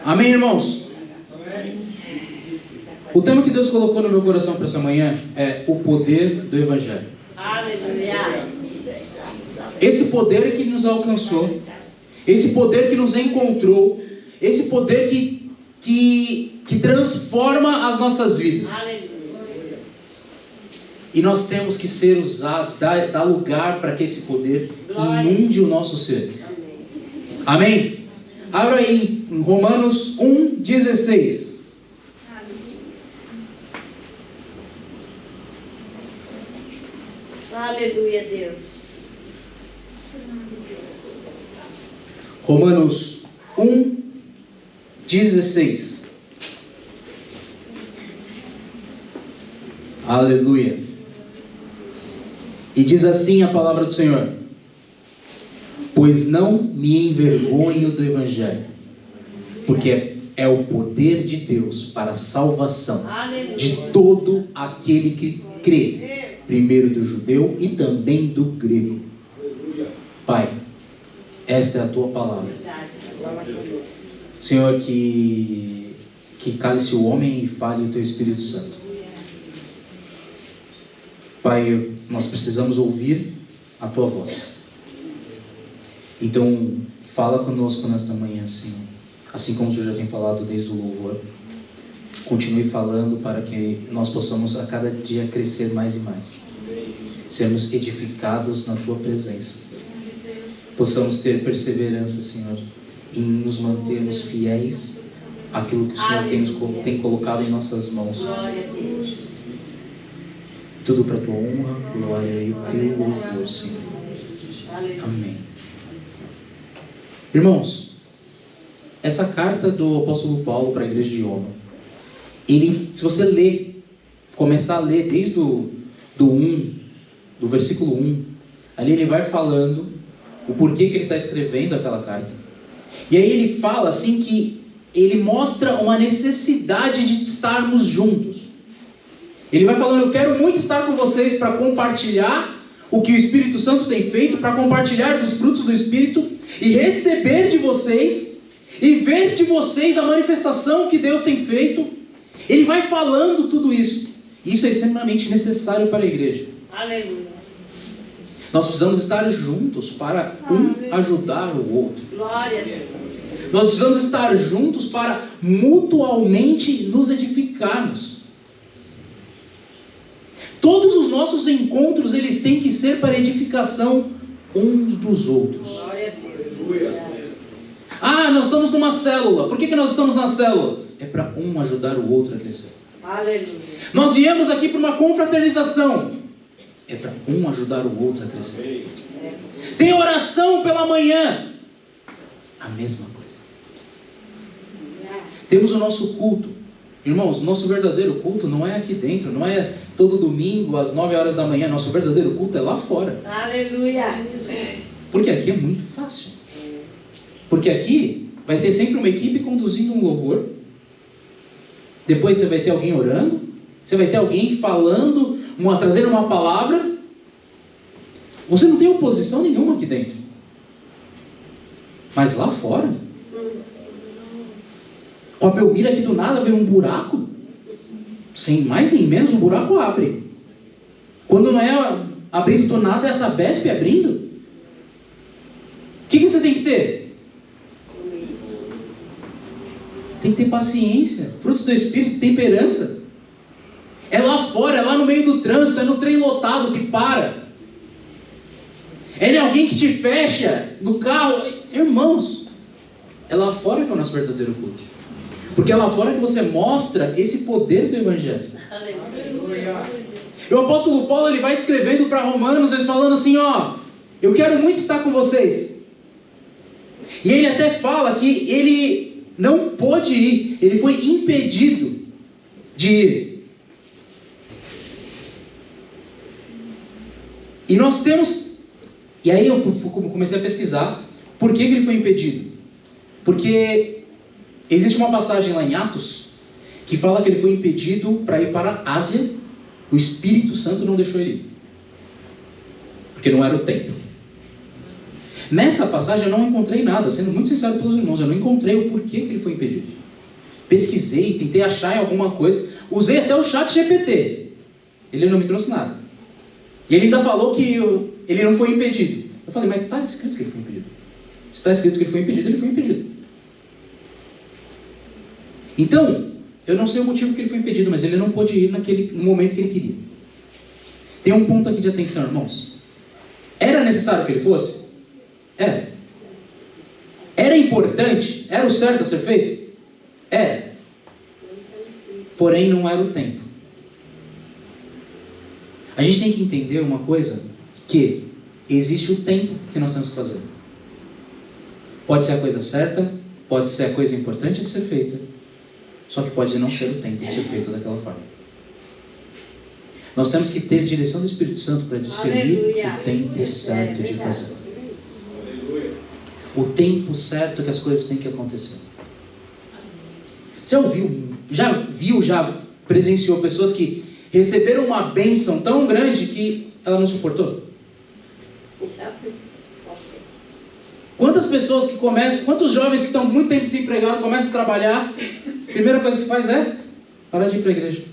Amém, irmãos? O tema que Deus colocou no meu coração para essa manhã é o poder do Evangelho. Esse poder que nos alcançou, esse poder que nos encontrou, esse poder que transforma as nossas vidas. E nós temos que ser usados, dar lugar para que esse poder inunde o nosso ser. Amém? Abra aí em Romanos 1,16. Aleluia, Deus. Romanos 1,16. Aleluia. E diz assim a palavra do Senhor: pois não me envergonho do Evangelho, porque é o poder de Deus para a salvação de todo aquele que crê, primeiro do judeu e também do grego. Pai, esta é a tua palavra. Senhor, que cale-se o homem e fale o teu Espírito Santo. Pai, nós precisamos ouvir a tua voz. Então, fala conosco nesta manhã, Senhor. Assim como o Senhor já tem falado desde o louvor. Continue falando para que nós possamos a cada dia crescer mais e mais. Sermos edificados na tua presença. Possamos ter perseverança, Senhor, em nos mantermos fiéis àquilo que o Senhor tem colocado em nossas mãos. Tudo para a tua honra, glória e o teu louvor, Senhor. Amém. Irmãos, essa carta do apóstolo Paulo para a igreja de Roma, se você começar a ler desde do versículo 1, ali ele vai falando o porquê que ele está escrevendo aquela carta. E aí ele fala assim que ele mostra uma necessidade de estarmos juntos. Ele vai falando: eu quero muito estar com vocês para compartilhar o que o Espírito Santo tem feito, para compartilhar dos frutos do Espírito e receber de vocês e ver de vocês a manifestação que Deus tem feito. Ele vai falando tudo isso. Isso é extremamente necessário para a igreja. Aleluia. Nós precisamos estar juntos para ajudar o outro. Glória a Deus. Nós precisamos estar juntos para mutualmente nos edificarmos. Todos os nossos encontros, eles têm que ser para edificação uns dos outros. Glória a Deus. Nós estamos numa célula. Por que nós estamos na célula? É para um ajudar o outro a crescer. Aleluia. Nós viemos aqui para uma confraternização. É para um ajudar o outro a crescer. Tem oração pela manhã. A mesma coisa. Temos o nosso culto. Irmãos, o nosso verdadeiro culto não é aqui dentro. Não é todo domingo às 9 horas da manhã. Nosso verdadeiro culto é lá fora. Aleluia. Porque aqui é muito fácil. Porque aqui vai ter sempre uma equipe conduzindo um louvor. Depois você vai ter alguém orando. Você vai ter alguém falando, trazendo uma palavra. Você não tem oposição nenhuma aqui dentro. Mas lá fora, com a Belmira aqui do nada, vem um buraco. Sem mais nem menos, o buraco abre. Quando não é abrindo do nada, é essa Besp abrindo. O que você tem que ter? Tem que ter paciência, frutos do Espírito, temperança. É lá fora, é lá no meio do trânsito, é no trem lotado que para. É em alguém que te fecha no carro. Irmãos, é lá fora que é o nosso verdadeiro culto. Porque é lá fora que você mostra esse poder do Evangelho. E o apóstolo Paulo, ele vai escrevendo para Romanos, eles falando assim: eu quero muito estar com vocês. E ele até fala que ele não pôde ir, ele foi impedido de ir. E nós temos... E aí eu comecei a pesquisar por que ele foi impedido. Porque existe uma passagem lá em Atos que fala que ele foi impedido para ir para a Ásia. O Espírito Santo não deixou ele ir, porque não era o tempo. Nessa passagem eu não encontrei nada, sendo muito sincero pelos irmãos, eu não encontrei o porquê que ele foi impedido. Pesquisei, tentei achar em alguma coisa, usei até o chat GPT, ele não me trouxe nada. E ele ainda falou que ele não foi impedido. Eu falei, mas está escrito que ele foi impedido. Se está escrito que ele foi impedido, ele foi impedido. Então, eu não sei o motivo que ele foi impedido, mas ele não pôde ir no momento que ele queria. Tem um ponto aqui de atenção, irmãos. Era necessário que ele fosse? Era. Era importante? Era o certo a ser feito? Era. Porém, não era o tempo. A gente tem que entender uma coisa, que existe o tempo que nós temos que fazer. Pode ser a coisa certa, pode ser a coisa importante de ser feita, só que pode não ser o tempo de ser feita daquela forma. Nós temos que ter direção do Espírito Santo para discernir o tempo certo de fazer. O tempo certo que as coisas têm que acontecer. Você já presenciou pessoas que receberam uma bênção tão grande que ela não suportou? Quantas pessoas quantos jovens que estão muito tempo desempregados começam a trabalhar, a primeira coisa que faz é parar de ir para a igreja.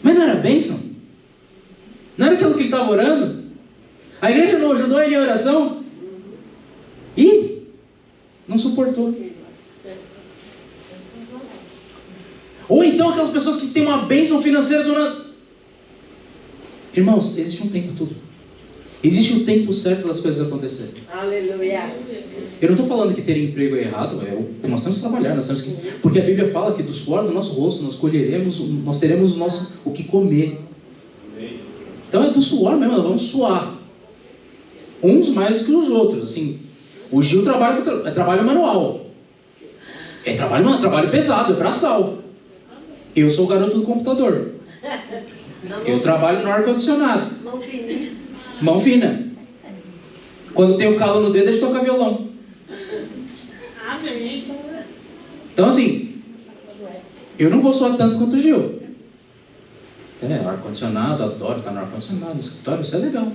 Mas não era bênção? Não era aquilo que ele estava orando? A igreja não ajudou ele em oração? E não suportou. Ou então aquelas pessoas que têm uma bênção financeira do nada. Irmãos, existe um tempo tudo. Existe o tempo certo das coisas acontecerem. Aleluia. Eu não estou falando que ter emprego é errado, nós temos que trabalhar, porque a Bíblia fala que do suor do nosso rosto nós teremos o que comer. Então é do suor mesmo, nós vamos suar. Uns mais do que os outros. Assim, o Gil é trabalho manual. É trabalho pesado, é braçal. Eu sou o garoto do computador. Eu trabalho no ar-condicionado. Mão fina. Quando tem o calo no dedo, a gente toca violão. Então assim, eu não vou suar tanto quanto o Gil. Ar-condicionado, adoro estar no ar-condicionado, no escritório, isso é legal.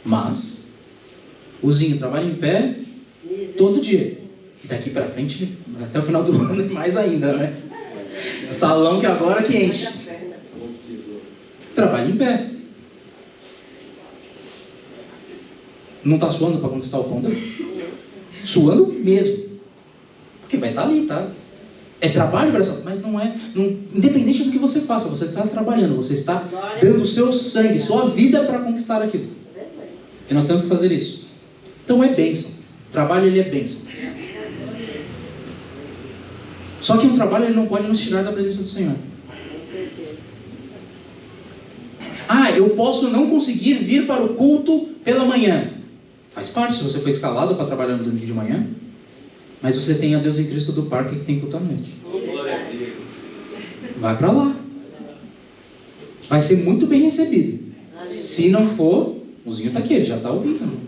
Mas o Zinho trabalha em pé todo dia. E daqui para frente, até o final do ano, mais ainda, né? Salão que agora que enche. Trabalha em pé. Não está suando para conquistar o pão dele? Suando mesmo. Porque vai estar ali, tá? É trabalho, mas não é. Independente do que você faça, você está trabalhando, você está dando o seu sangue, sua vida para conquistar aquilo. E nós temos que fazer isso. Então é bênção. O trabalho, ele é bênção. Só que o trabalho, ele não pode nos tirar da presença do Senhor. Eu posso não conseguir vir para o culto pela manhã. Faz parte, se você foi escalado para trabalhar no domingo de manhã. Mas você tem a Deus em Cristo do Parque que tem culto à noite. Vai para lá. Vai ser muito bem recebido. Se não for, o Zinho está aqui, ele já está ouvindo.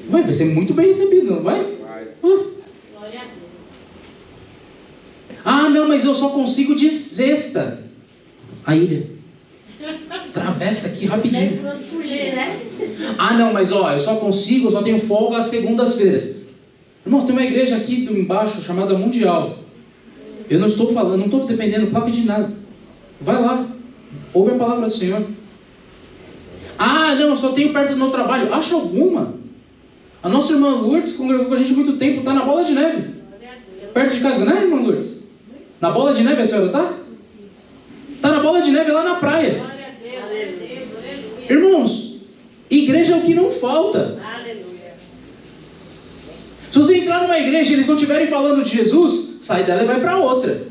Vai ser muito bem recebido, não vai? Não, mas eu só consigo de sexta. A ilha. Atravessa aqui rapidinho. Não, mas eu só tenho folga às segundas-feiras. Irmãos, tem uma igreja aqui embaixo chamada Mundial. Eu não estou defendendo placa de nada. Vai lá, ouve a palavra do Senhor. Não, eu só tenho perto do meu trabalho. Acha alguma? A nossa irmã Lourdes congregou com a gente há muito tempo, está na Bola de Neve. Perto de casa, né, irmã Lourdes? Na Bola de Neve a senhora está? Está na Bola de Neve lá na praia. Irmãos, igreja é o que não falta. Se você entrar numa igreja e eles não estiverem falando de Jesus, sai dela e vai para outra.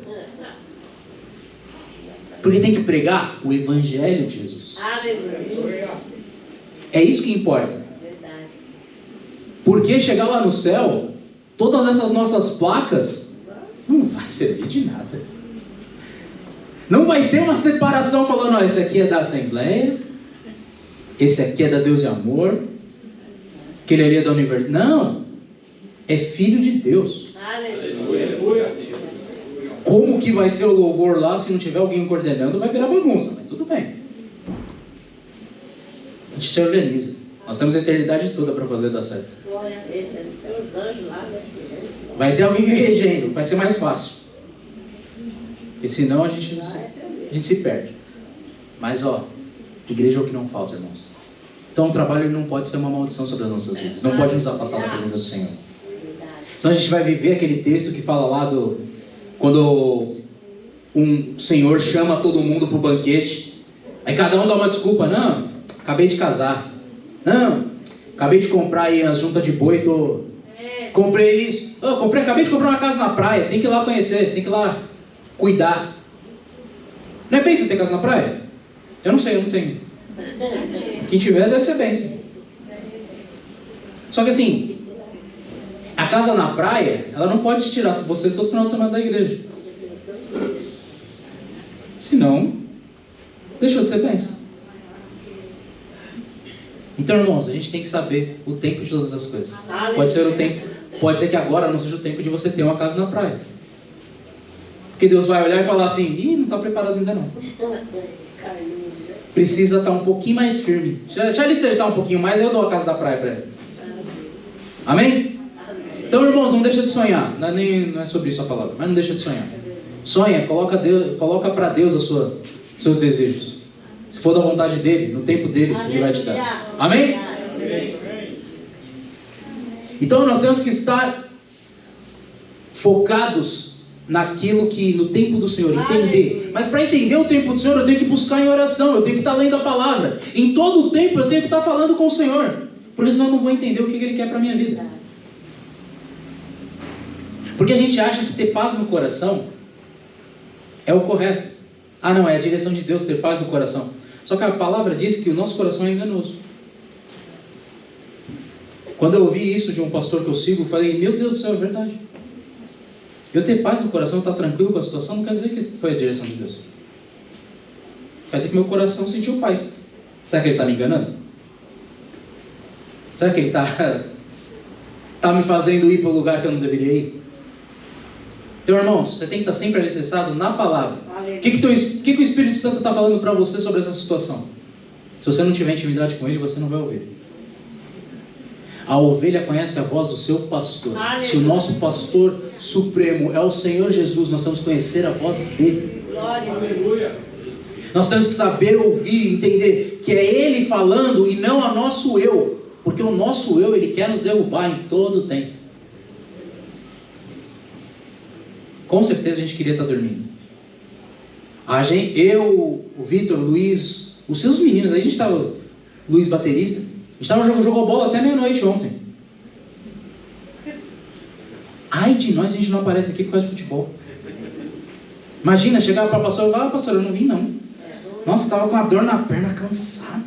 Porque tem que pregar o Evangelho de Jesus. É isso que importa. Porque chegar lá no céu, todas essas nossas placas não vai servir de nada. Não vai ter uma separação falando, esse aqui é da Assembleia, esse aqui é da Deus e Amor, aquele ali é da Universidade. Não, é filho de Deus. Aleluia. Como que vai ser o louvor lá se não tiver alguém coordenando? Vai virar bagunça, mas tudo bem. A gente se organiza. Nós temos a eternidade toda para fazer dar certo. Glória a Deus. Tem os anjos lá, meus filhos. Vai ter alguém regendo, vai ser mais fácil. Porque senão a gente se perde. Mas ó, igreja é o que não falta, irmãos. Então o trabalho ele não pode ser uma maldição sobre as nossas vidas. Não pode nos afastar da presença do Senhor. Senão a gente vai viver aquele texto que fala lá do... Quando um senhor chama todo mundo para o banquete. Aí cada um dá uma desculpa. Não, acabei de casar. Não, acabei de comprar aí a junta de boi. Comprei isso. Acabei de comprar uma casa na praia. Tem que ir lá conhecer, tem que ir lá cuidar. Não é bênção ter casa na praia? Eu não sei, eu não tenho. Quem tiver deve ser bênção. Só que assim, a casa na praia, ela não pode tirar você todo final de semana da igreja. Senão, deixou de ser bênção. Então, irmãos, a gente tem que saber o tempo de todas as coisas. Pode ser que agora não seja o tempo de você ter uma casa na praia. Porque Deus vai olhar e falar assim, ih, não está preparado ainda não. Precisa estar um pouquinho mais firme. Deixa ele alicerçar um pouquinho mais, eu dou a casa da praia para ele. Amém? Então, irmãos, não deixa de sonhar. Não é sobre isso a palavra, mas não deixa de sonhar. Sonha, coloca para Deus os seus desejos. Se for da vontade dele, no tempo dele, ele vai te dar. Amém? Então nós temos que estar focados naquilo que, no tempo do Senhor, entender. Mas para entender o tempo do Senhor, eu tenho que buscar em oração, eu tenho que estar lendo a palavra. Em todo o tempo eu tenho que estar falando com o Senhor. Porque senão eu não vou entender o que Ele quer para a minha vida. Porque a gente acha que ter paz no coração é o correto. Ah não, é a direção de Deus ter paz no coração. Só que a palavra diz que o nosso coração é enganoso. Quando eu ouvi isso de um pastor que eu sigo, eu falei, meu Deus do céu, é verdade. Eu ter paz no coração, estar tranquilo com a situação, não quer dizer que foi a direção de Deus. Quer dizer que meu coração sentiu paz. Será que ele está me enganando? Será que ele está me fazendo ir para o lugar que eu não deveria ir? Então, irmãos, você tem que estar sempre alicerçado na palavra. O que o Espírito Santo está falando para você sobre essa situação? Se você não tiver intimidade com ele, você não vai ouvir. A ovelha conhece a voz do seu pastor. Aleluia. Se o nosso pastor supremo é o Senhor Jesus, nós temos que conhecer a voz dele. Glória. Aleluia. Nós temos que saber ouvir, entender que é ele falando e não a nosso eu. Porque o nosso eu, ele quer nos derrubar em todo o tempo. Com certeza a gente queria estar dormindo. Eu, o Vitor, o Luiz, os seus meninos, aí a gente estava, Luiz baterista, a gente jogou bola até meia-noite ontem. Ai de nós, a gente não aparece aqui por causa de futebol. Imagina, chegava para a pastora e falava, pastor, eu não vim não. Nossa, estava com a dor na perna, cansado.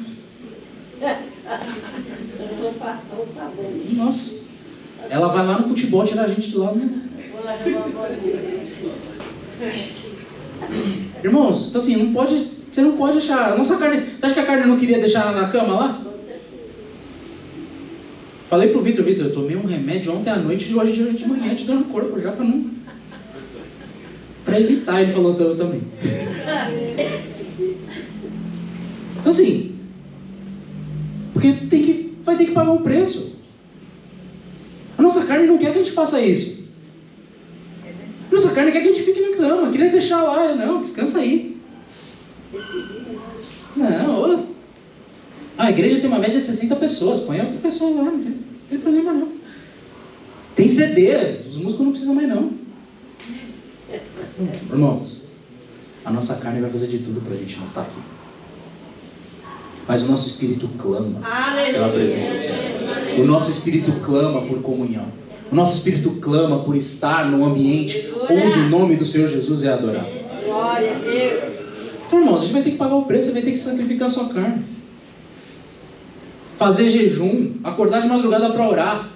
Eu vou passar um sabor. Nossa, ela vai lá no futebol tirar a gente de lá, né? Vou lá jogar uma bolinha. Irmãos, então assim, você não pode achar, a nossa carne, você acha que a carne não queria deixar ela na cama lá? Falei pro Vitor, eu tomei um remédio ontem à noite e hoje de manhã te dou no corpo já para evitar, ele falou, eu também. Então assim, porque vai ter que pagar um preço. A nossa carne não quer que a gente faça isso. A nossa carne quer que a gente fique na cama, queria deixar lá, não, descansa aí. Não, a igreja tem uma média de 60 pessoas, põe outra pessoa lá, não tem problema não. Tem CD, os músicos não precisam mais não. Irmãos, a nossa carne vai fazer de tudo para a gente não estar aqui. Mas o nosso espírito clama pela presença do Senhor. O nosso espírito clama por comunhão. O nosso espírito clama por estar num ambiente onde o nome do Senhor Jesus é adorado. Glória a Deus. Então, irmãos, a gente vai ter que pagar o preço, você vai ter que sacrificar a sua carne. Fazer jejum, acordar de madrugada para orar.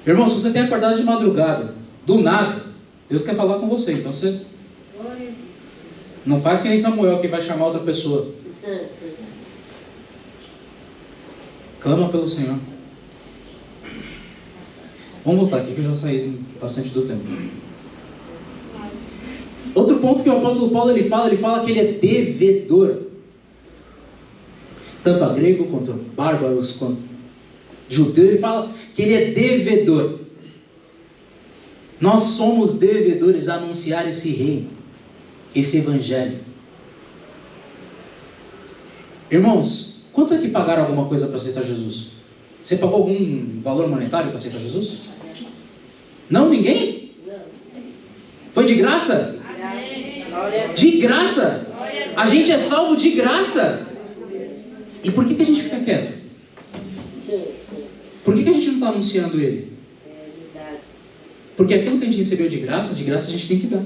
Irmão, se você tem acordado de madrugada, do nada, Deus quer falar com você. Então você não faz que nem Samuel que vai chamar outra pessoa. Clama pelo Senhor. Vamos voltar aqui que eu já saí bastante do tempo. Outro ponto que o apóstolo Paulo ele fala que ele é devedor. tanto a grego quanto a bárbaros, quanto judeu. Ele fala que ele é devedor. Nós somos devedores a anunciar esse reino, esse evangelho. Irmãos, quantos aqui pagaram alguma coisa para aceitar Jesus? Você pagou algum valor monetário para aceitar Jesus? Não? Ninguém? Foi de graça? De graça? A gente é salvo de graça. E por que a gente fica quieto? Por que a gente não está anunciando Ele? Porque aquilo que a gente recebeu de graça a gente tem que dar.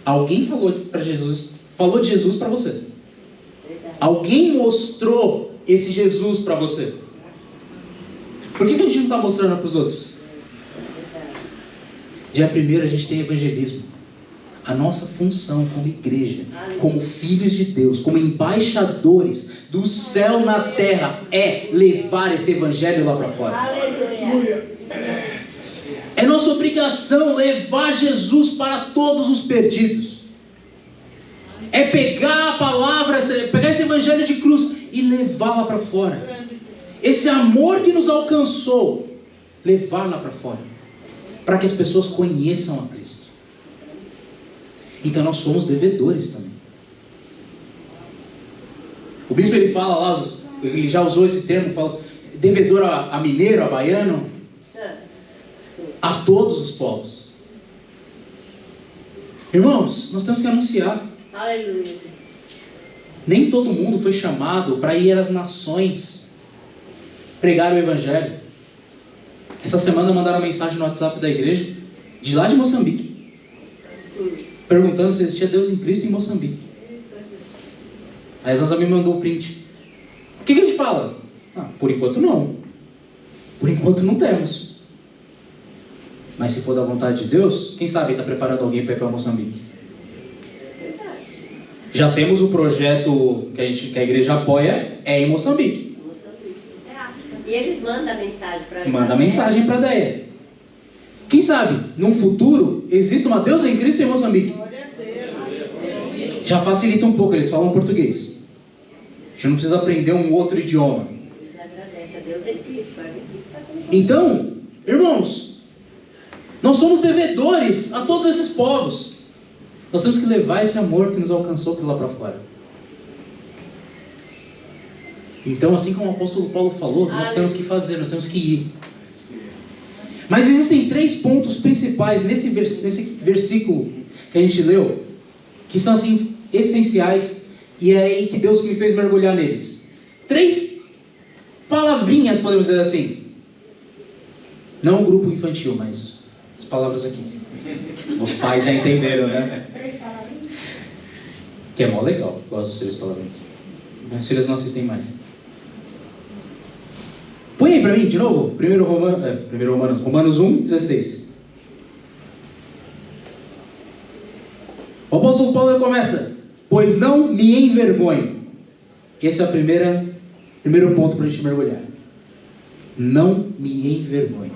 Alguém falou de Jesus para você. Alguém mostrou esse Jesus para você. Por que a gente não está mostrando para os outros? Dia 1º a gente tem evangelismo. A nossa função como igreja, como filhos de Deus, como embaixadores do céu na terra, é levar esse evangelho lá para fora. Aleluia. É nossa obrigação levar Jesus para todos os perdidos. É pegar a palavra, pegar esse evangelho de cruz e levar lá para fora. Esse amor que nos alcançou, levar lá para fora, para que as pessoas conheçam a Cristo. Então nós somos devedores também. O bispo ele fala lá, ele já usou esse termo, fala devedor a mineiro, a baiano, a todos os povos. Irmãos, nós temos que anunciar. Aleluia. Nem todo mundo foi chamado para ir às nações pregar o evangelho. Essa semana mandaram uma mensagem no WhatsApp da igreja, de lá de Moçambique, perguntando se existia Deus em Cristo em Moçambique. Aí a Zanza me mandou o print. O que a gente fala? Por enquanto não. Por enquanto não temos. Mas se for da vontade de Deus, quem sabe está preparando alguém para ir para Moçambique. Já temos o projeto que a igreja apoia, é em Moçambique. E eles mandam a mensagem para Manda a mensagem para a Deia. Quem sabe, num futuro, existe uma Deus em Cristo em Moçambique. Já facilita um pouco, eles falam português. A gente não precisa aprender um outro idioma. Eles agradecem a Deus em Cristo. Então, irmãos, nós somos devedores a todos esses povos. Nós temos que levar esse amor que nos alcançou por lá para fora. Então, assim como o apóstolo Paulo falou, nós temos que fazer, nós temos que ir. Mas existem 3 pontos principais nesse versículo que a gente leu, que são assim essenciais, e é aí que Deus me fez mergulhar neles. 3 palavrinhas, podemos dizer assim. Não o grupo infantil, mas as palavras aqui. Os pais já entenderam, né? 3 palavrinhas. Que é mó legal, gosto dos 3 palavrinhas. Minhas filhas não assistem mais. Põe aí para mim de novo, Romanos 1:16. O apóstolo Paulo começa: pois não me envergonho. Esse é o primeiro ponto para a gente mergulhar. Não me envergonho.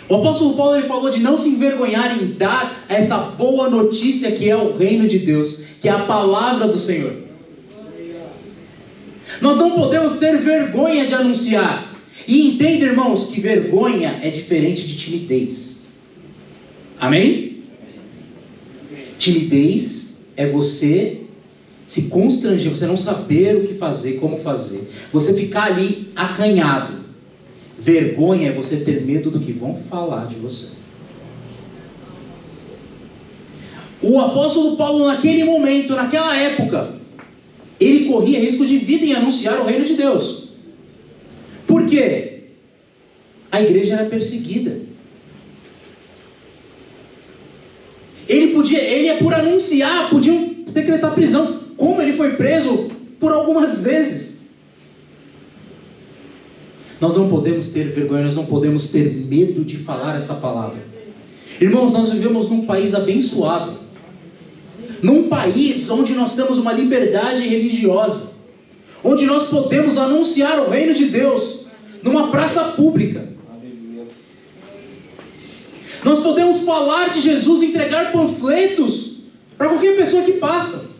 O apóstolo Paulo ele falou de não se envergonhar em dar essa boa notícia que é o reino de Deus, que é a palavra do Senhor. Nós não podemos ter vergonha de anunciar. E entenda, irmãos, que vergonha é diferente de timidez. Amém? Timidez é você se constranger, você não saber o que fazer, como fazer. Você ficar ali acanhado. Vergonha é você ter medo do que vão falar de você. O apóstolo Paulo, naquele momento, naquela época, ele corria risco de vida em anunciar o reino de Deus. Por quê? A igreja era perseguida. Ele por anunciar, podiam decretar prisão. Como ele foi preso por algumas vezes. Nós não podemos ter vergonha, nós não podemos ter medo de falar essa palavra. Irmãos, nós vivemos num país abençoado. Num país onde nós temos uma liberdade religiosa, onde nós podemos anunciar o reino de Deus numa praça pública. Nós podemos falar de Jesus, entregar panfletos para qualquer pessoa que passa.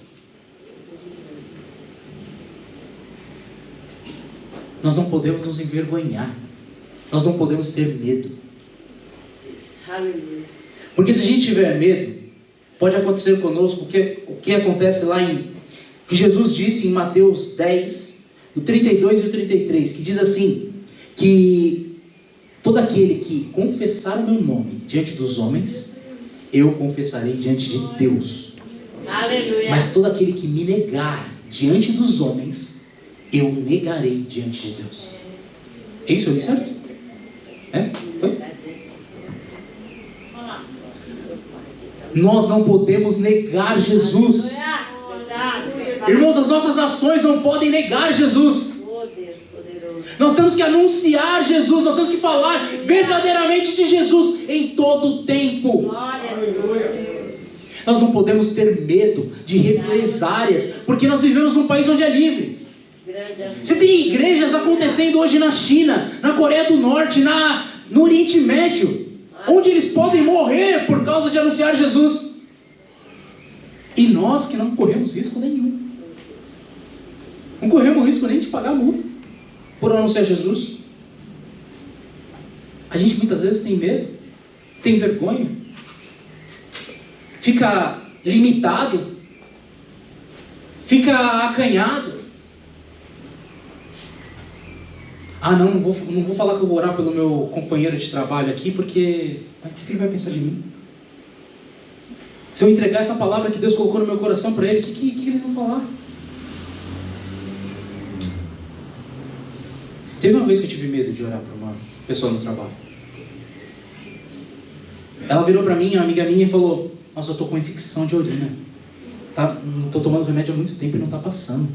Nós não podemos nos envergonhar. Nós não podemos ter medo. Aleluia. Porque se a gente tiver medo, pode acontecer conosco o que acontece lá que Jesus disse em Mateus 10, o 32 e o 33, que diz assim, que todo aquele que confessar o meu nome diante dos homens, eu confessarei diante de Deus. Aleluia. Mas todo aquele que me negar diante dos homens, eu negarei diante de Deus. É isso aí, certo? É? Foi? Nós não podemos negar Jesus. Irmãos, as nossas ações não podem negar Jesus. Oh, Deus poderoso. Nós temos que anunciar Jesus, nós temos que falar verdadeiramente de Jesus em todo o tempo. Glória a Deus. Nós não podemos ter medo de represárias, porque nós vivemos num país onde é livre. Grande amor. Você tem igrejas acontecendo hoje na China, na Coreia do Norte, no Oriente Médio, onde eles podem morrer por causa de anunciar Jesus. E nós que não corremos risco nenhum. Não corremos risco nem de pagar multa por anunciar Jesus. A gente muitas vezes tem medo, tem vergonha, fica limitado, fica acanhado. Não vou falar que eu vou orar pelo meu companheiro de trabalho aqui, porque o que ele vai pensar de mim? Se eu entregar essa palavra que Deus colocou no meu coração para ele, o que eles vão falar? Teve uma vez que eu tive medo de orar para uma pessoa no trabalho. Ela virou para mim, uma amiga minha, e falou: nossa, eu estou com infecção de urina. Não estou tomando remédio há muito tempo e não está passando.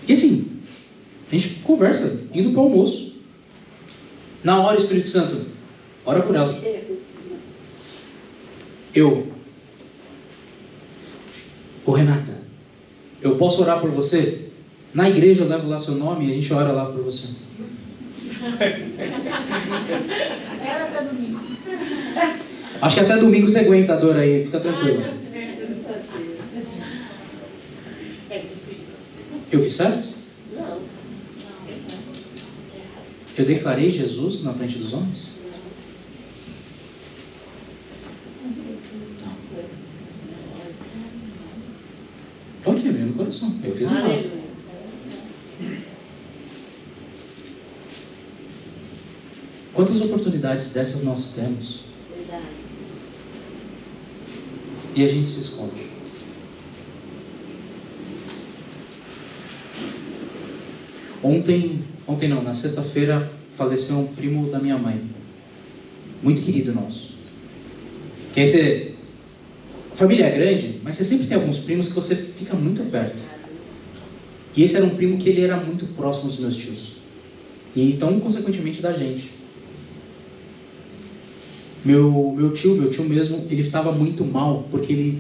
E assim, a gente conversa, indo para o almoço. Na hora, o Espírito Santo, ora por ela. Ô Renata, eu posso orar por você? Na igreja eu levo lá seu nome e a gente ora lá por você. Acho que até domingo você aguenta a dor aí, fica tranquilo. Eu fiz certo? Não. Eu declarei Jesus na frente dos homens? Não. Olha que abrindo o coração. Eu fiz errado. Aleluia. Quantas oportunidades dessas nós temos Verdade. e a gente se esconde? Ontem não, na sexta-feira faleceu um primo da minha mãe, muito querido nosso. Que aí você, a família é grande, mas você sempre tem alguns primos que você fica muito perto. E esse era um primo que ele era muito próximo dos meus tios, e então consequentemente da gente. Meu tio mesmo, ele estava muito mal, porque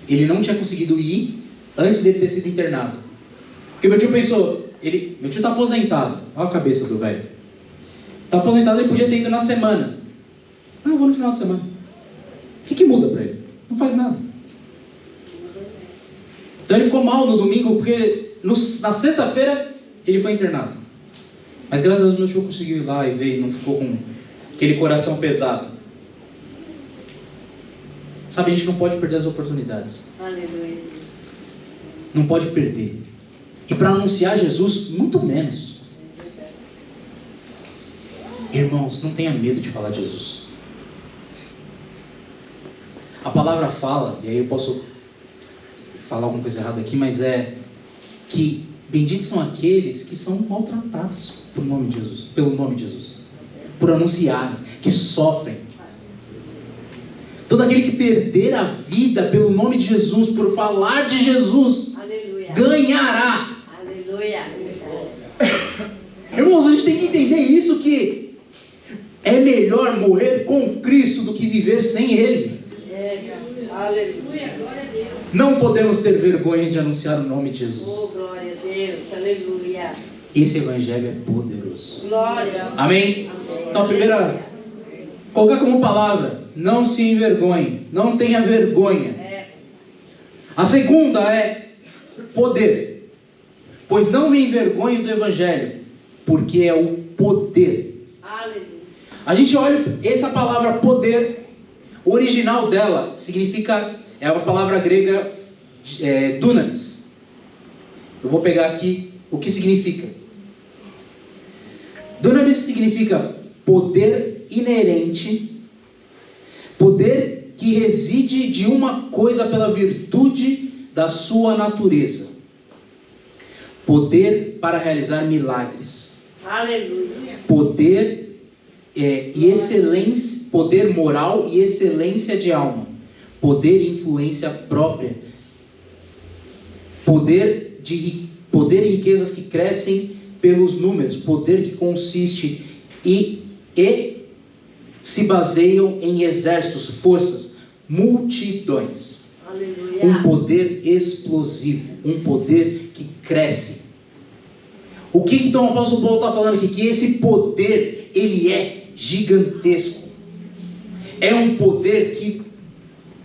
ele não tinha conseguido ir antes dele ter sido internado. Porque meu tio pensou, meu tio está aposentado, olha a cabeça do velho. Está aposentado, ele podia ter ido na semana. Eu vou no final de semana. O que muda para ele? Não faz nada. Então ele ficou mal no domingo, porque na sexta-feira ele foi internado. Mas graças a Deus meu tio conseguiu ir lá e veio, não ficou com aquele coração pesado. Sabe, a gente não pode perder as oportunidades. Aleluia. Não pode perder. E para anunciar Jesus, muito menos. Irmãos, não tenha medo de falar de Jesus. A palavra fala, e aí eu posso falar alguma coisa errada aqui, mas é que benditos são aqueles que são maltratados pelo nome de Jesus, por anunciar, que sofrem. Todo aquele que perder a vida pelo nome de Jesus, por falar de Jesus, Aleluia. ganhará. Aleluia. Irmãos, a gente tem que entender isso, que é melhor morrer com Cristo do que viver sem Ele. Aleluia. Glória a Deus. Não podemos ter vergonha de anunciar o nome de Oh, Jesus. glória a Deus. Aleluia. Esse evangelho é poderoso. Glória. Amém? Então, a primeira, colocar como palavra: não se envergonhe, não tenha vergonha. A segunda é poder, pois não me envergonho do evangelho, porque é o poder. Aleluia. A gente olha essa palavra poder, o original dela é a palavra grega dunamis. Eu vou pegar aqui o que significa. Dunamis significa poder inerente, poder que reside de uma coisa pela virtude da sua natureza, poder para realizar milagres, Aleluia. poder e excelência, poder moral e excelência de alma, poder e influência própria, poder e riquezas que crescem pelos números, poder que consiste e se baseiam em exércitos, forças, multidões. Aleluia. Um poder explosivo, um poder que cresce. O que então o apóstolo Paulo está falando aqui? Que esse poder, ele é gigantesco. É um poder que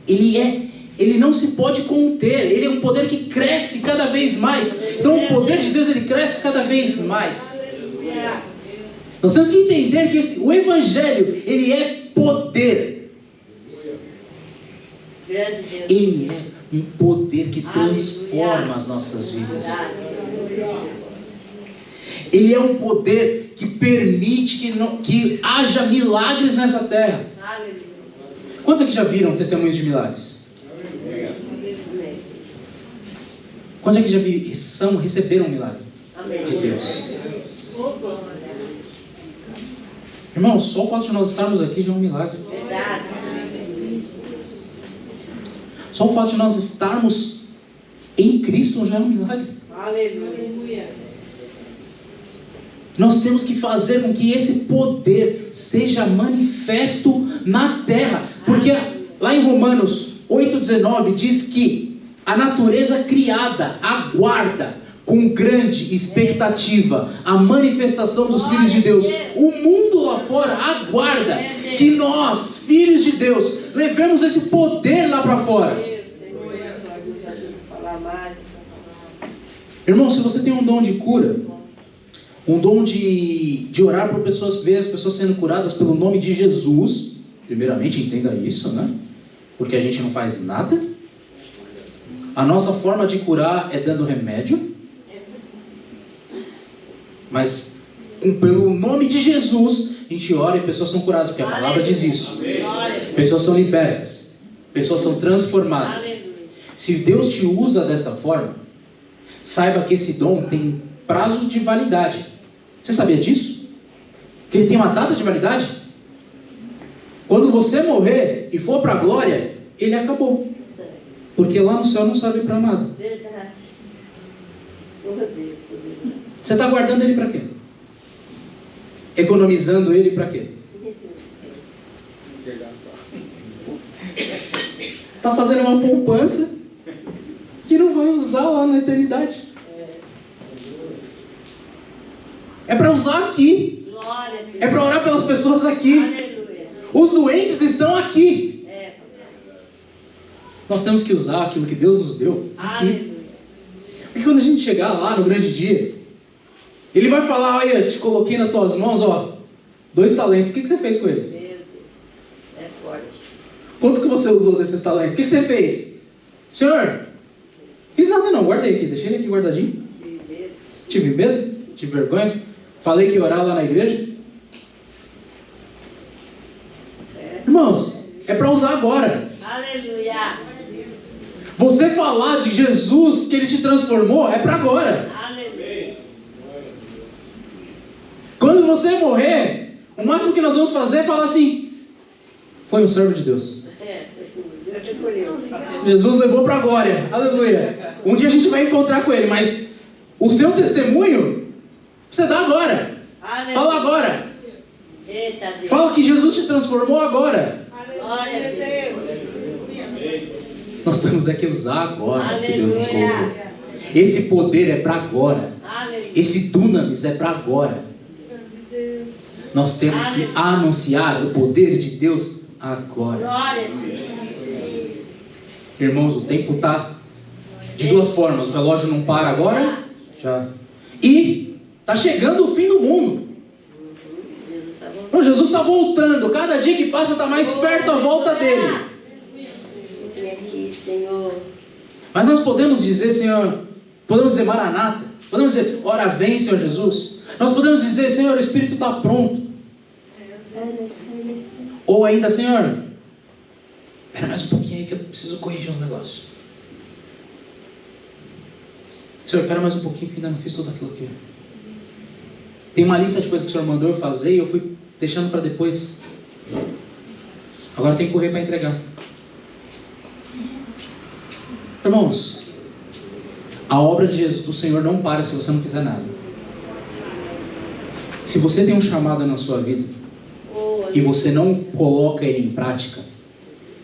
ele não se pode conter. Ele é um poder que cresce cada vez mais. Então o poder de Deus, ele cresce cada vez mais. Aleluia. Nós temos que entender que o Evangelho, ele é poder. Grande Deus. Ele é um poder que transforma as nossas vidas. Ele é um poder que permite que haja milagres nessa terra. Aleluia. Quantos aqui já viram testemunhos de milagres? Quantos aqui já receberam um milagre de Deus? Irmão, só o fato de nós estarmos aqui já é um milagre. Verdade. Só o fato de nós estarmos em Cristo já é um milagre. Aleluia. Nós temos que fazer com que esse poder seja manifesto na terra. Porque lá em Romanos 8,19 diz que a natureza criada aguarda com grande expectativa a manifestação dos filhos de Deus. O mundo lá fora aguarda que nós, filhos de Deus, levemos esse poder lá para fora. Irmão, se você tem um dom de cura, um dom de orar por pessoas, ver as pessoas sendo curadas pelo nome de Jesus, primeiramente entenda isso, né? Porque a gente não faz nada. A nossa forma de curar é dando remédio. Mas pelo nome de Jesus, a gente ora e pessoas são curadas, porque a palavra diz isso. Pessoas são libertas, pessoas são transformadas. Se Deus te usa dessa forma, saiba que esse dom tem prazo de validade. Você sabia disso? Que ele tem uma data de validade? Quando você morrer e for para a glória, ele acabou. Porque lá no céu não serve para nada. Verdade. Você está guardando ele para quê? Economizando ele para quê? Está fazendo uma poupança que não vai usar lá na eternidade. É para usar aqui. É para orar pelas pessoas aqui. Aleluia. Os doentes estão aqui. É. Nós temos que usar aquilo que Deus nos deu aqui. Aleluia. Porque quando a gente chegar lá no grande dia, Ele vai falar: olha, te coloquei nas tuas mãos, 2 talentos. O que você fez com eles? Meu Deus. É forte. Quanto que você usou desses talentos? O que você fez? Senhor, fiz nada não, guardei aqui, deixei ele aqui guardadinho. Tive medo? Tive vergonha? Falei que ia orar lá na igreja? Irmãos, é para usar agora. Aleluia. Você falar de Jesus, que Ele te transformou, é para agora. Aleluia. Quando você morrer, o máximo que nós vamos fazer é falar assim: foi um servo de Deus. Deus escolheu. Jesus levou para a glória. Aleluia. Um dia a gente vai encontrar com Ele, mas o seu testemunho você dá agora. Aleluia. Fala agora. Eita Deus. Fala que Jesus te transformou agora. Glória a Deus. Nós temos que usar agora o que Deus nos colocou. Aleluia. Esse poder é para agora. Aleluia. Esse dunamis é para agora. Nós temos que anunciar o poder de Deus agora. Glória a Deus. Irmãos, o tempo está de 2 formas. O relógio não para agora. Já. E Está chegando o fim do mundo. Então, Jesus está voltando. Cada dia que passa está mais perto a volta dele. Mas nós podemos dizer, Senhor, podemos dizer Maranata, podemos dizer, ora vem, Senhor Jesus. Nós podemos dizer, Senhor, o Espírito está pronto. Ou ainda, Senhor, espera mais um pouquinho aí que eu preciso corrigir uns negócios. Senhor, espera mais um pouquinho que eu ainda não fiz tudo aquilo aqui. Tem uma lista de coisas que o Senhor mandou eu fazer e eu fui deixando para depois. Agora eu tenho que correr para entregar. Irmãos, a obra de Jesus, do Senhor não para se você não fizer nada. Se você tem um chamado na sua vida e você não coloca ele em prática,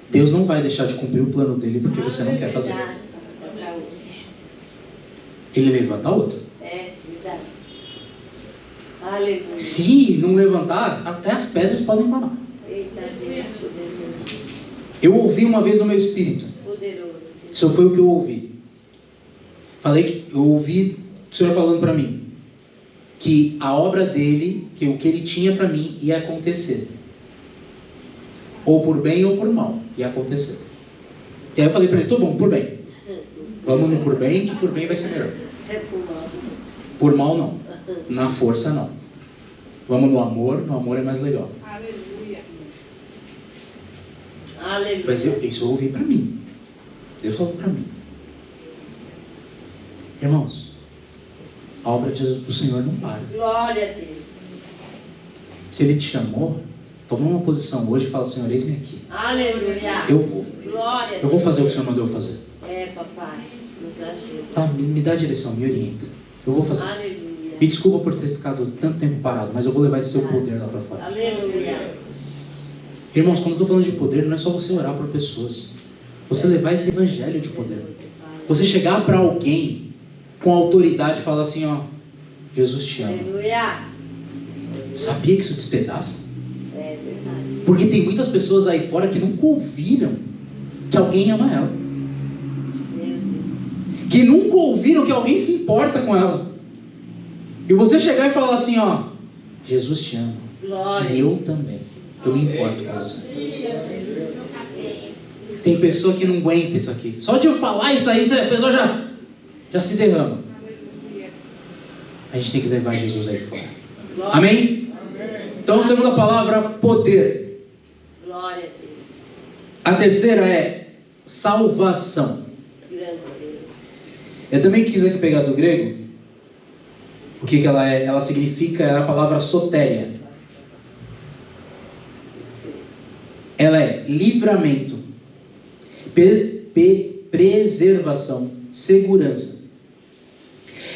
Deus não vai deixar de cumprir o plano dele porque você não quer fazer. Ele levanta outro. Se não levantar, até as pedras podem clamar. Eu ouvi uma vez no meu espírito. Isso foi o que eu ouvi. Falei que eu ouvi o Senhor falando para mim que a obra dele, que o que ele tinha para mim ia acontecer, ou por bem ou por mal, ia acontecer. E aí eu falei para ele, tô bom, por bem. Vamos no por bem, que por bem vai ser melhor. Por mal não. Na força não. Vamos no amor é mais legal. Aleluia. Mas isso eu ouvi para mim. Deus falou para mim. Irmãos, a obra do Senhor não para. Glória a Deus. Se Ele te chamou, toma uma posição hoje e fala, Senhor, eis-me aqui. Aleluia. Eu vou. Glória a Eu vou fazer o que o Senhor mandou eu fazer. papai. Nos ajuda. Tá, me dá a direção, me orienta. Eu vou fazer. Aleluia. Me desculpa por ter ficado tanto tempo parado, mas eu vou levar esse seu poder lá para fora. Aleluia. Irmãos, quando eu estou falando de poder, não é só você orar por pessoas. Você levar esse evangelho de poder. Você chegar para alguém com autoridade e falar assim, ó, Jesus te ama. Aleluia. Sabia que isso despedaça? É verdade. Porque tem muitas pessoas aí fora que nunca ouviram que alguém ama ela. Que nunca ouviram que alguém se importa com ela. E você chegar e falar assim, ó, Jesus te ama. Glória. E eu também. Eu me importo com você. Tem pessoa que não aguenta isso aqui. Só de eu falar isso aí, a pessoa já se derrama. A gente tem que levar Jesus aí fora. Glória. Amém? Então, segunda palavra, poder. Glória a Deus. A terceira é salvação. Grande Deus. Eu também quis aqui pegar do grego. O que ela é? Ela significa, é a palavra sotéria. Ela é livramento, preservação, segurança,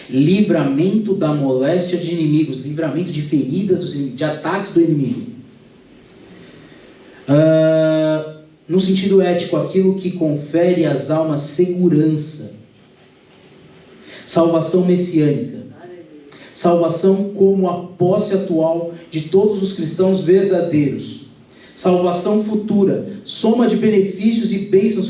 livramento da moléstia de inimigos, livramento de feridas, de ataques do inimigo. No sentido ético, aquilo que confere às almas segurança. Salvação messiânica. Salvação como a posse atual de todos os cristãos verdadeiros. Salvação futura, soma de benefícios e bênçãos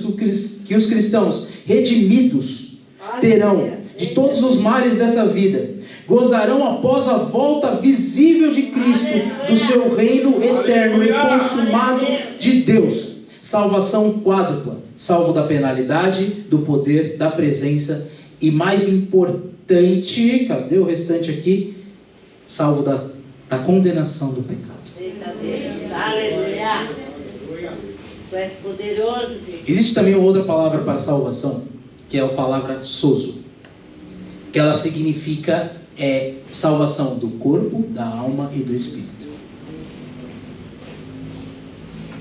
que os cristãos redimidos terão de todos os males dessa vida. Gozarão após a volta visível de Cristo, do seu reino eterno e consumado de Deus. Salvação quádrupla, salvo da penalidade, do poder, da presença e, mais importante, cadê o restante aqui? Salvo da condenação do pecado. Aleluia. Tu és poderoso, Deus. Existe também uma outra palavra para salvação, que é a palavra sozo, que ela significa salvação do corpo, da alma e do espírito.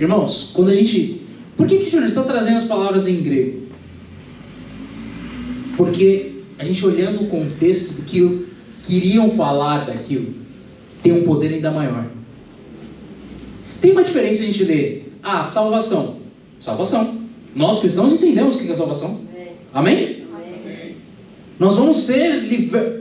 Irmãos, quando a gente... Por que Júnior está trazendo as palavras em grego? Porque a gente, olhando o contexto do que queriam falar daquilo, tem um poder ainda maior. Tem uma diferença a gente ler salvação. Salvação. Nós cristãos entendemos o que é salvação. Amém? Amém. Nós vamos ser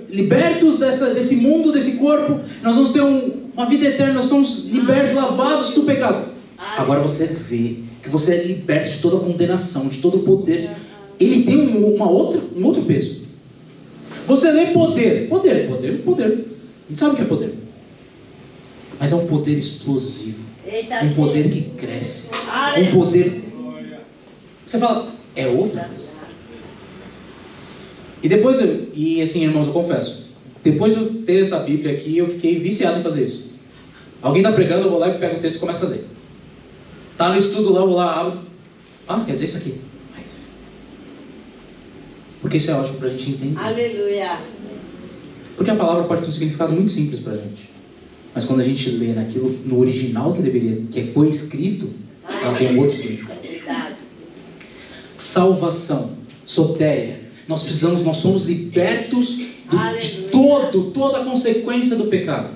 libertos desse mundo, desse corpo. Nós vamos ter uma vida eterna. Nós somos libertos, lavados do pecado. Agora você vê que você é liberto de toda a condenação, de todo o poder. Ele tem um outro peso. Você lê poder. A gente sabe o que é poder. Mas é um poder explosivo. Eita, Um poder que cresce. Um Aleluia. poder... Você fala, é outra coisa. E depois, e assim, irmãos, eu confesso, depois de eu ter essa Bíblia aqui, eu fiquei viciado em fazer isso. Alguém está pregando, eu vou lá e pego o texto e começo a ler. Tá no estudo lá, eu vou lá, abro. Ah, quer dizer isso aqui. Porque isso é ótimo para a gente entender. Aleluia. Porque a palavra pode ter um significado muito simples para a gente. Mas quando a gente lê naquilo, no original que foi escrito, ela tem um outro significado. Verdade. Salvação, sotéria. Nós somos libertos de toda a consequência do pecado.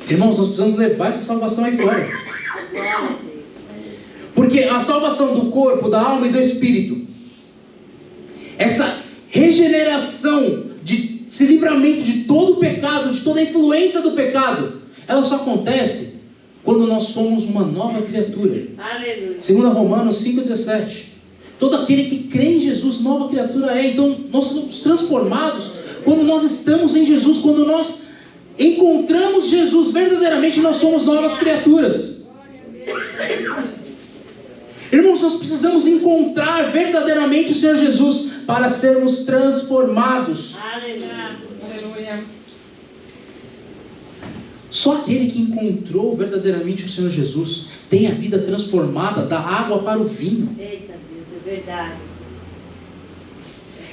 Irmãos, nós precisamos levar essa salvação aí fora. Porque a salvação do corpo, da alma e do espírito, essa regeneração, esse livramento de todo o pecado, de toda a influência do pecado, ela só acontece quando nós somos uma nova criatura. Aleluia. 2 Romanos 5,17. Todo aquele que crê em Jesus, nova criatura é. Então, nós somos transformados quando nós estamos em Jesus, quando nós encontramos Jesus verdadeiramente, nós somos novas criaturas. Irmãos, nós precisamos encontrar verdadeiramente o Senhor Jesus para sermos transformados. Aleluia. Só aquele que encontrou verdadeiramente o Senhor Jesus tem a vida transformada da água para o vinho. Eita Deus, é verdade.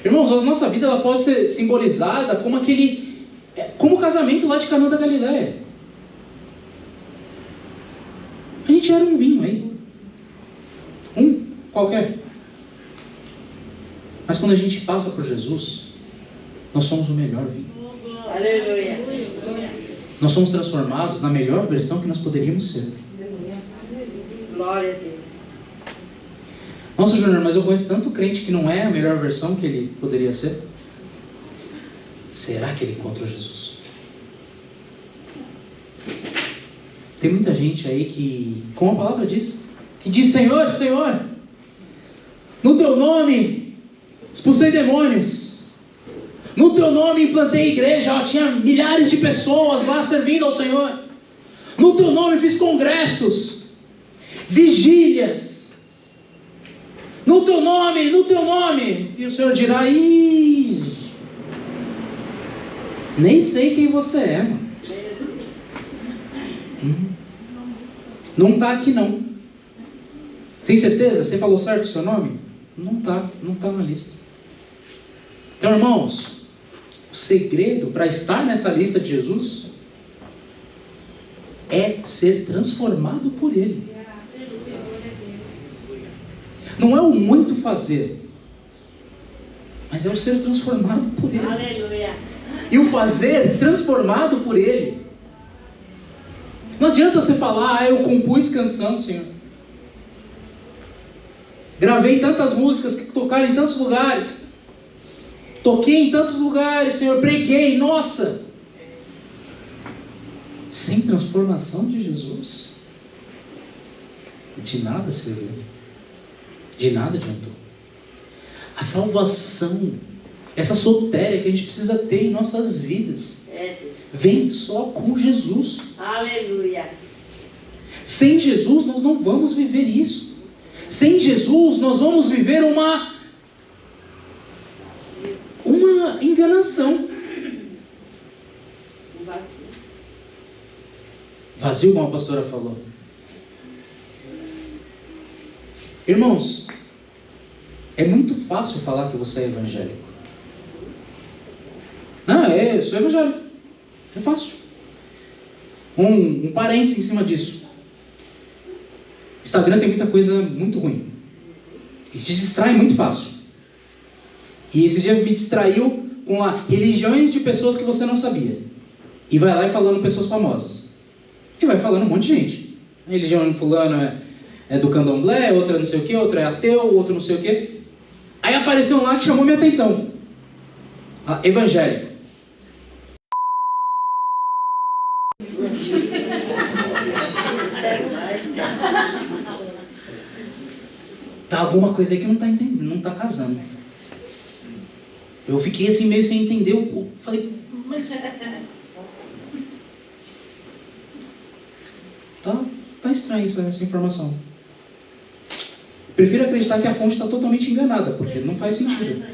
Irmãos, a nossa vida ela pode ser simbolizada como o casamento lá de Caná da Galileia. A gente era um vinho aí. Qualquer. Mas quando a gente passa por Jesus, nós somos o melhor vinho. Aleluia. Nós somos transformados na melhor versão que nós poderíamos ser. Glória a Deus. Nossa, Júnior, mas eu conheço tanto crente que não é a melhor versão que ele poderia ser. Será que ele encontrou Jesus? Tem muita gente aí que, como a palavra diz, que diz: Senhor, Senhor, no teu nome expulsei demônios, no teu nome implantei igreja, tinha milhares de pessoas lá servindo ao Senhor, no teu nome fiz congressos, vigílias, no teu nome, e o Senhor dirá: nem sei quem você é, mano. Não está aqui não. Tem certeza? Você falou certo o seu nome? Não está na lista. Então, irmãos, o segredo para estar nessa lista de Jesus é ser transformado por Ele. Não é o muito fazer, mas é o ser transformado por Ele. Aleluia. E o fazer transformado por Ele. Não adianta você falar: eu compus canção, Senhor. Gravei tantas músicas que tocaram em tantos lugares. Toquei em tantos lugares, Senhor. Preguei, nossa. Sem transformação de Jesus, de nada serviu. De nada adiantou. A salvação, essa sotéria que a gente precisa ter em nossas vidas, vem só com Jesus. Aleluia. Sem Jesus nós não vamos viver isso. Sem Jesus nós vamos viver uma enganação. Vazio, como a pastora falou. Irmãos, é muito fácil falar que você é evangélico. Eu sou evangélico. É fácil. Um parênteses em cima disso. Instagram tem muita coisa muito ruim. E se distrai muito fácil. E esse dia me distraiu com religiões de pessoas que você não sabia. E vai lá e falando pessoas famosas. E vai falando um monte de gente. A religião fulano é do candomblé, outra não sei o que, outra é ateu, outro não sei o que. Aí apareceu um lá que chamou minha atenção. Evangélico. Tá alguma coisa aí que não está entendendo, não está casando. Eu fiquei assim meio sem entender. Eu falei, mas... Tá estranho essa informação. Prefiro acreditar que a fonte está totalmente enganada, porque não faz sentido.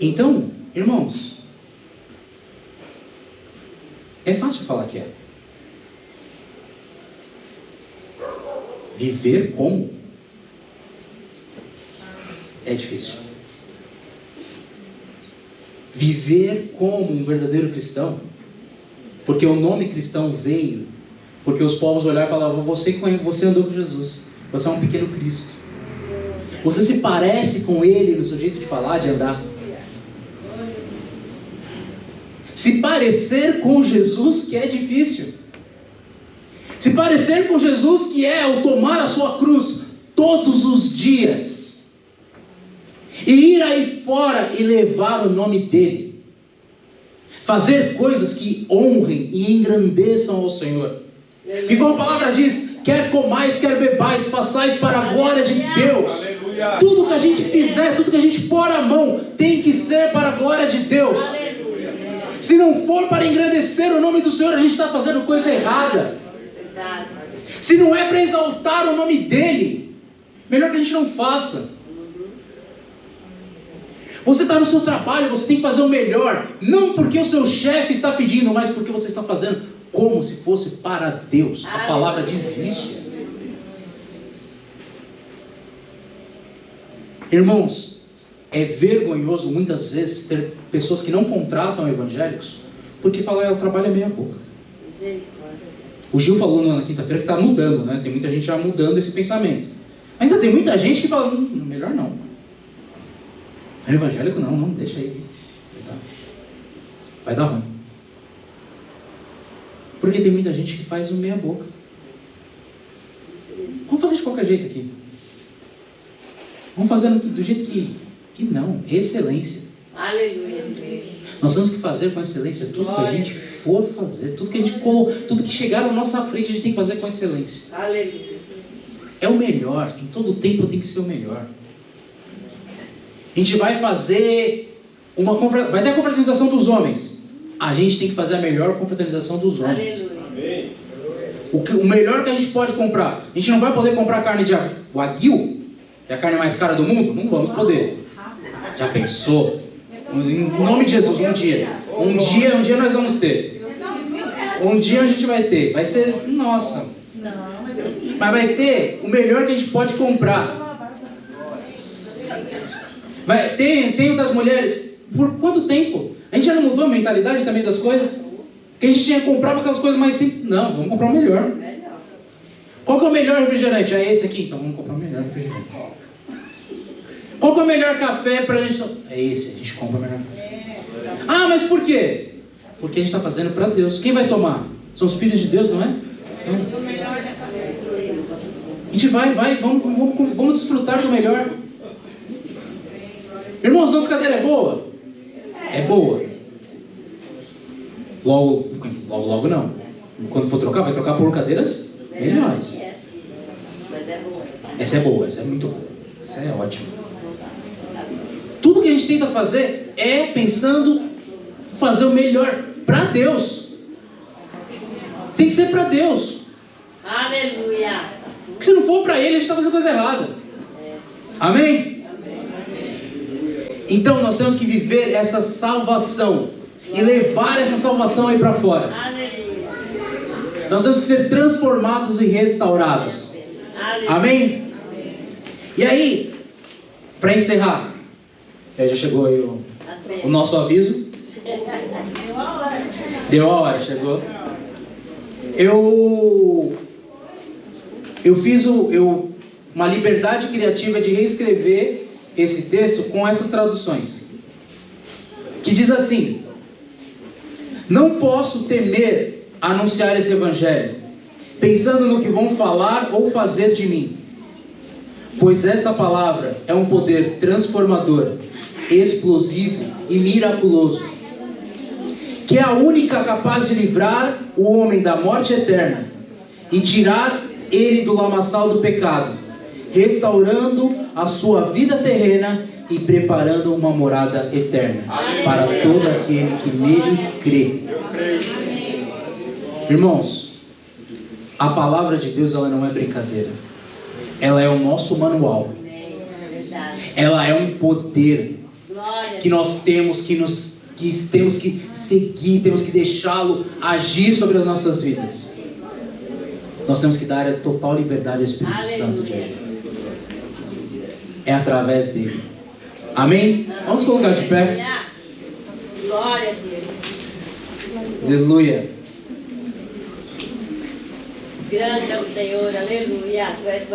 Então, irmãos, é fácil falar que é. Viver como? É difícil. Viver como um verdadeiro cristão, porque o nome cristão veio, porque os povos olharam e falavam, você andou com Jesus, você é um pequeno Cristo. Você se parece com Ele no seu jeito de falar, de andar. Se parecer com Jesus, que é difícil. Se parecer com Jesus, que é o tomar a sua cruz todos os dias. E ir aí fora e levar o nome dEle. Fazer coisas que honrem e engrandeçam ao Senhor. E como a palavra diz, quer comais, quer bebais, façais para a glória de Deus. Aleluia. Tudo que a gente fizer, tudo que a gente pôr a mão, tem que ser para a glória de Deus. Aleluia. Se não for para engrandecer o nome do Senhor, a gente está fazendo coisa errada. Se não é para exaltar o nome dEle, melhor que a gente não faça. Você está no seu trabalho, você tem que fazer o melhor, não porque o seu chefe está pedindo, mas porque você está fazendo como se fosse para Deus. A palavra diz isso. Irmãos, é vergonhoso muitas vezes ter pessoas que não contratam evangélicos porque falam, o trabalho é meia boca. O Gil falou na quinta-feira que está mudando, né? Tem muita gente já mudando esse pensamento. Ainda tem muita gente que fala, melhor não. É evangélico não deixa aí. Vai dar ruim. Porque tem muita gente que faz o meia boca. Vamos fazer de qualquer jeito aqui. Vamos fazer do jeito que... E não, excelência. Aleluia. Nós temos que fazer com excelência tudo que a gente for fazer. Tudo que chegar na nossa frente, a gente tem que fazer com excelência. Aleluia. É o melhor. Em todo tempo tem que ser o melhor. A gente vai fazer vai ter a confraternização dos homens. A gente tem que fazer a melhor confraternização dos homens. Amém. O melhor que a gente pode comprar. A gente não vai poder comprar carne de Wagyu, que é a carne mais cara do mundo? Não vamos poder. Já pensou? Em nome de Jesus, um dia nós vamos ter. Um dia a gente vai ter. Vai ser, nossa. Mas vai ter o melhor que a gente pode comprar. Tem o das mulheres. Por quanto tempo? A gente já não mudou a mentalidade também das coisas? Que a gente comprava aquelas coisas mais simples. Não, vamos comprar o melhor. Qual que é o melhor refrigerante? É esse aqui, então vamos comprar o melhor refrigerante. Qual que é o melhor café pra gente... É esse, a gente compra o melhor café. Ah, mas por quê? Porque a gente está fazendo para Deus. Quem vai tomar? São os filhos de Deus, não é? Então, a gente vamos desfrutar do melhor. Irmãos, nossa cadeira é boa? É boa. Logo não. Quando for trocar, vai trocar por cadeiras melhores. Essa é boa, essa é muito boa. Essa é ótima. Tudo que a gente tenta fazer é pensando fazer o melhor para Deus. Tem que ser para Deus. Aleluia. Porque se não for para Ele, a gente está fazendo coisa errada. Amém? Então nós temos que viver essa salvação e levar essa salvação aí para fora. Aleluia. Nós temos que ser transformados e restaurados. Aleluia. Amém? E aí, para encerrar, já chegou aí o nosso aviso. Deu a hora, chegou. Eu fiz uma liberdade criativa de reescrever esse texto com essas traduções. Que diz assim: não posso temer anunciar esse evangelho, pensando no que vão falar ou fazer de mim. Pois essa palavra é um poder transformador, explosivo e miraculoso, que é a única capaz de livrar o homem da morte eterna e tirar ele do lamaçal do pecado, restaurando a sua vida terrena e preparando uma morada eterna Amém. para todo aquele que nele crê. Eu creio. Irmãos, a palavra de Deus, ela não é brincadeira. Ela é o nosso manual. Amém. É verdade. Ela é um poder Glória. que nós temos que temos que seguir, temos que deixá-lo agir sobre as nossas vidas. Nós temos que dar a total liberdade ao Espírito Santo de agir. É através dele. Amém? Vamos colocar de pé. Glória a Deus. Aleluia. Grande é o Senhor, aleluia. Tu és